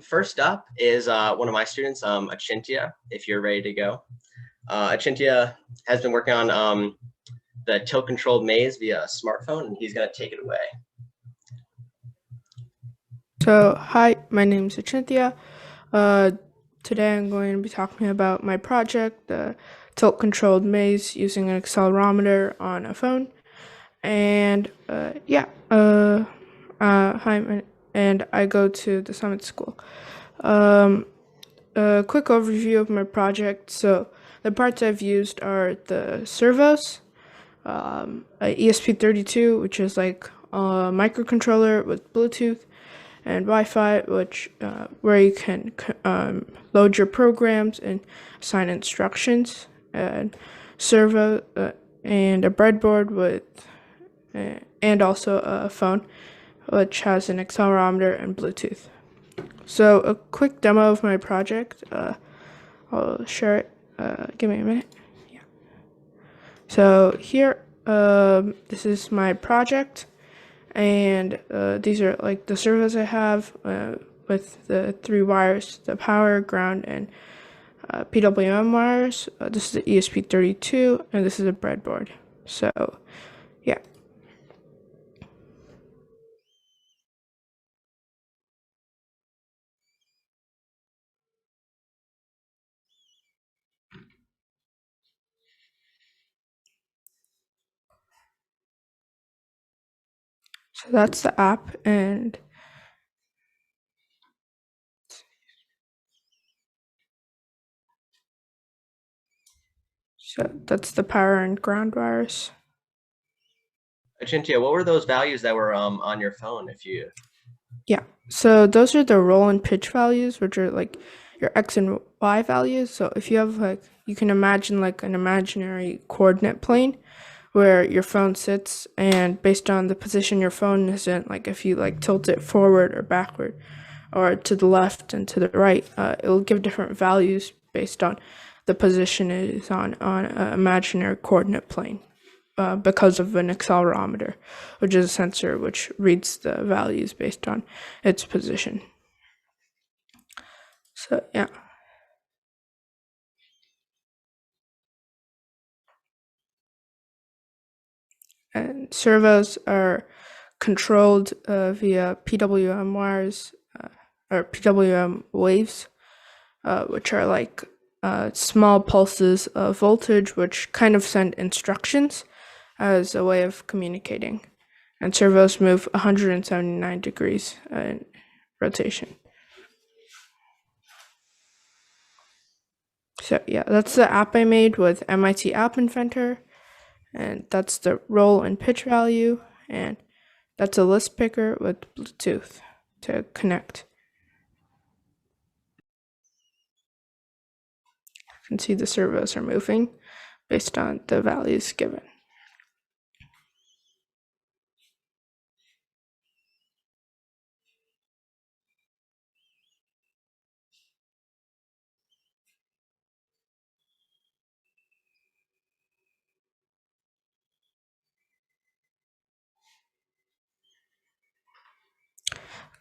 First up is one of my students, Achintya, if you're ready to go. Achintya has been working on the tilt-controlled maze via smartphone, and he's going to take it away. So, hi, my name is Achintya. Today I'm going to be talking about my project, the tilt-controlled maze using an accelerometer on a phone. And and I go to the Summit School. A quick overview of my project. So, the parts I've used are the servos, a ESP32, which is like a microcontroller with Bluetooth, and Wi-Fi, which where you can load your programs and assign instructions, and servo and a breadboard with and also a phone, which has an accelerometer and Bluetooth. So a quick demo of my project. I'll share it. Give me a minute. Yeah. So here, this is my project. And these are like the servos I have with the 3 wires, the power, ground, and PWM wires. This is the ESP32, and this is a breadboard. So, yeah. So that's the app, and so that's the power and ground wires. Achintya, what were those values that were on your phone? If you Yeah. So those are the roll and pitch values, which are like your X and Y values. So if you have like, you can imagine like an imaginary coordinate plane where your phone sits, and based on the position your phone is in, like if you like tilt it forward or backward or to the left and to the right, it will give different values based on the position it is on an imaginary coordinate plane. Because of an accelerometer, which is a sensor which reads the values based on its position. So, yeah. And servos are controlled via PWM wires or PWM waves, which are like small pulses of voltage which kind of send instructions as a way of communicating. And servos move 179 degrees in rotation. So yeah, that's the app I made with MIT App Inventor, and that's the roll and pitch value, and that's a list picker with Bluetooth to connect. You can see the servos are moving based on the values given.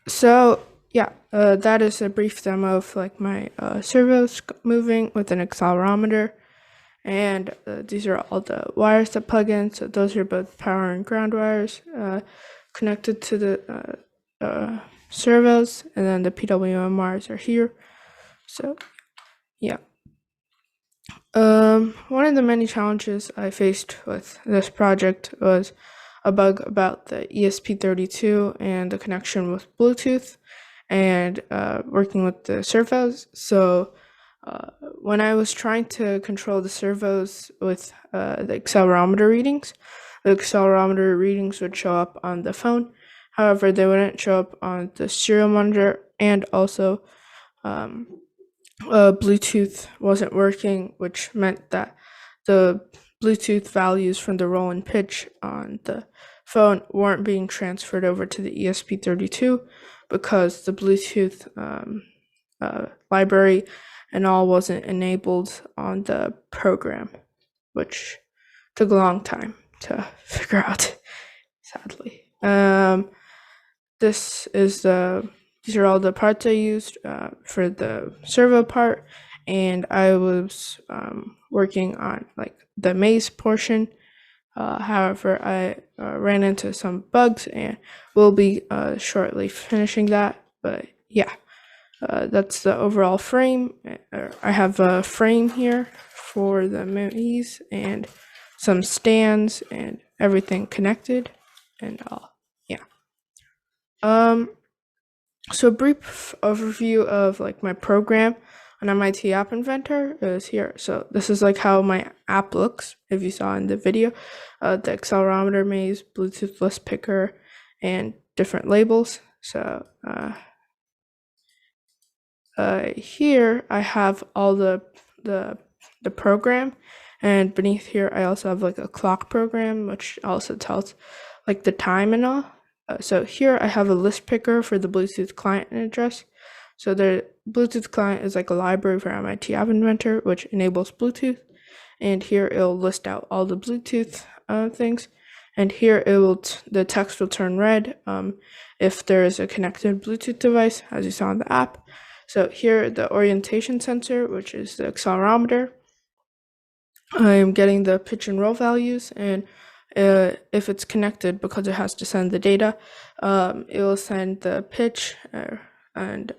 So yeah, that is a brief demo of like my servos moving with an accelerometer, and these are all the wires that plug in. So those are both power and ground wires connected to the servos, and then the PWM wires are here. So yeah. One of the many challenges I faced with this project was a bug about the ESP32 and the connection with Bluetooth and working with the servos. So when I was trying to control the servos with the accelerometer readings would show up on the phone. However, they wouldn't show up on the serial monitor, and also Bluetooth wasn't working, which meant that the Bluetooth values from the roll and pitch on the phone weren't being transferred over to the ESP32 because the Bluetooth library and all wasn't enabled on the program, which took a long time to figure out, sadly. This is the these are all the parts I used for the servo part, and I was working on like the maze portion. However, I ran into some bugs and will be shortly finishing that. But yeah, that's the overall frame. I have a frame here for the maze and some stands and everything connected, and yeah. So a brief overview of like my program on MIT App Inventor is here. So this is like how my app looks, if you saw in the video. The accelerometer maze, Bluetooth list picker, and different labels. So here I have all the program, and beneath here I also have like a clock program, which also tells like the time and all. So here I have a list picker for the Bluetooth client address. So the Bluetooth client is like a library for MIT App Inventor, which enables Bluetooth. And here it'll list out all the Bluetooth things. And here it will the text will turn red if there is a connected Bluetooth device, as you saw in the app. So here the orientation sensor, which is the accelerometer. I'm getting the pitch and roll values, and if it's connected, because it has to send the data, it will send the pitch and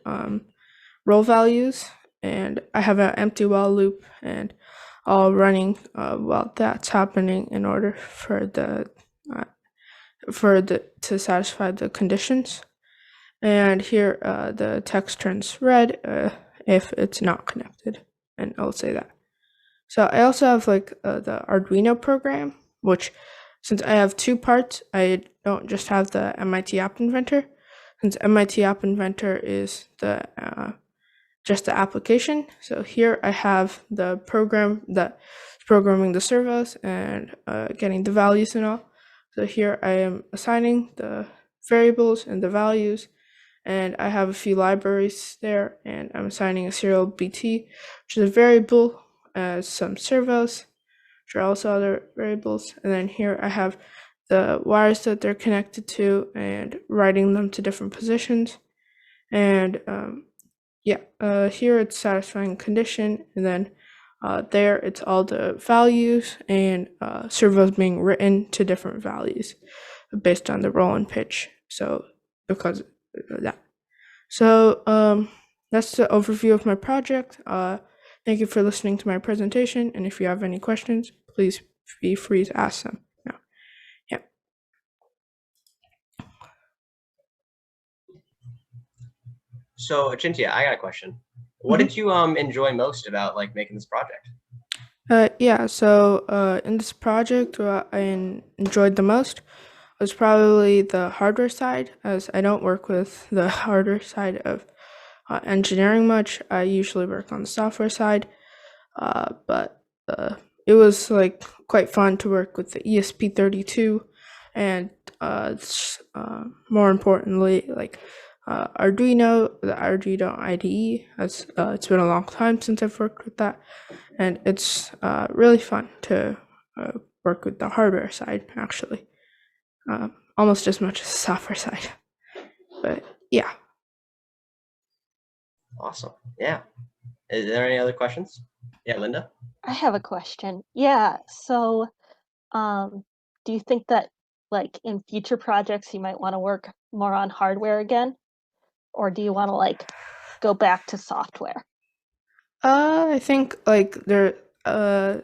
roll values. And I have an empty while loop and all running while that's happening in order for the to satisfy the conditions. And here the text turns red if it's not connected, and I'll say that. So I also have like the Arduino program, which since I have two parts, I don't just have the MIT App Inventor. Since MIT App Inventor is the just the application, so here I have the program that is programming the servos and getting the values and all. So here I am assigning the variables and the values, and I have a few libraries there, and I'm assigning a serial BT, which is a variable, as some servos, which are also other variables. And then here I have the wires that they're connected to and writing them to different positions. And here it's satisfying condition, and then there it's all the values and servos being written to different values based on the roll and pitch. So because of that. So that's the overview of my project. Thank you for listening to my presentation, and if you have any questions, please be free to ask them. No. Yeah. So Achintya, I got a question. What did you enjoy most about like making this project? Yeah, so in this project, what I enjoyed the most was probably the hardware side, as I don't work with the hardware side of engineering much. I usually work on the software side, but it was like quite fun to work with the ESP32, and more importantly, like Arduino, the Arduino IDE. As it's been a long time since I've worked with that, and it's really fun to work with the hardware side, actually, almost as much as the software side. But yeah. Awesome. Yeah. Is there any other questions? Yeah, Linda? I have a question. Yeah, so do you think that like in future projects you might want to work more on hardware again? Or do you want to like go back to software? I think like there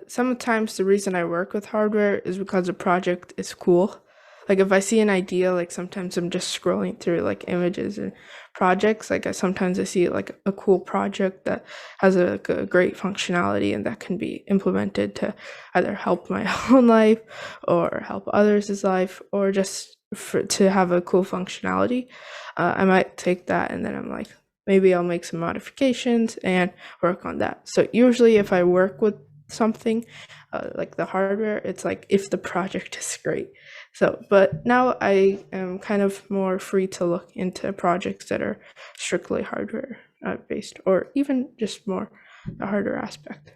sometimes the reason I work with hardware is because the project is cool. Like if I see an idea, like sometimes I'm just scrolling through like images and projects. Like sometimes I see like a cool project that has a great functionality and that can be implemented to either help my own life or help others' life, or just to have a cool functionality. I might take that and then I'm like, maybe I'll make some modifications and work on that. So usually if I work with something like the hardware, it's like if the project is great. So, but now I am kind of more free to look into projects that are strictly hardware based, or even just more the hardware aspect.